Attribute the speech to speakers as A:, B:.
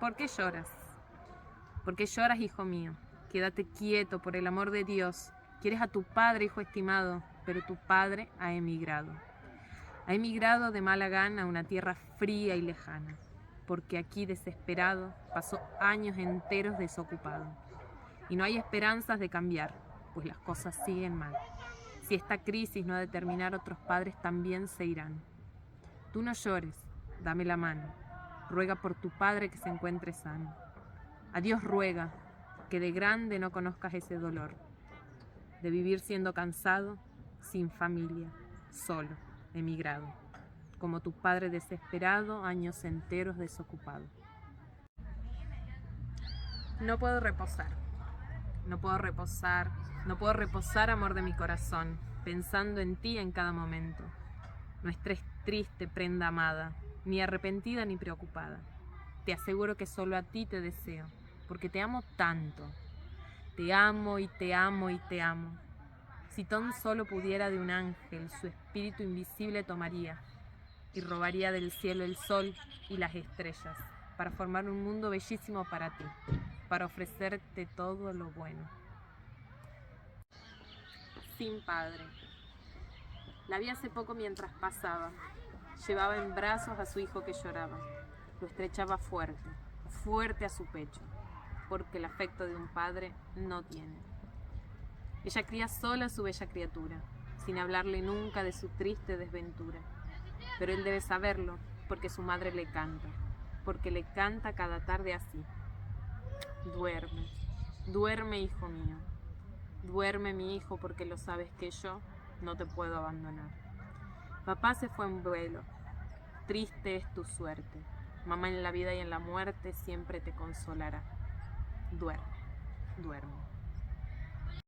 A: ¿Por qué lloras? ¿Por qué lloras, hijo mío? Quédate quieto, por el amor de Dios. Quieres a tu padre, hijo estimado, pero tu padre ha emigrado. Ha emigrado de mala gana a una tierra fría y lejana, porque aquí, desesperado, pasó años enteros desocupado. Y no hay esperanzas de cambiar, pues las cosas siguen mal. Si esta crisis no ha de terminar, otros padres también se irán. Tú no llores, dame la mano. Ruega por tu padre que se encuentre sano. A Dios ruega que de grande no conozcas ese dolor, de vivir siendo cansado, sin familia, solo, emigrado, como tu padre desesperado, años enteros desocupado. No puedo reposar, no puedo reposar, no puedo reposar, amor de mi corazón, pensando en ti en cada momento. No estés triste, prenda amada, ni arrepentida ni preocupada. Te aseguro que solo a ti te deseo, porque te amo tanto. Te amo y te amo y te amo. Si tan solo pudiera de un ángel, su espíritu invisible tomaría y robaría del cielo el sol y las estrellas para formar un mundo bellísimo para ti, para ofrecerte todo lo bueno. Sin padre. La vi hace poco mientras pasaba. Llevaba en brazos a su hijo que lloraba. Lo estrechaba fuerte, fuerte a su pecho, porque el afecto de un padre no tiene. Ella cría sola a su bella criatura, sin hablarle nunca de su triste desventura. Pero él debe saberlo, porque su madre le canta, porque le canta cada tarde así. Duerme, duerme, hijo mío. Duerme, mi hijo, porque lo sabes que yo no te puedo abandonar. Papá se fue en vuelo. Triste es tu suerte. Mamá en la vida y en la muerte siempre te consolará. Duerme, duerme.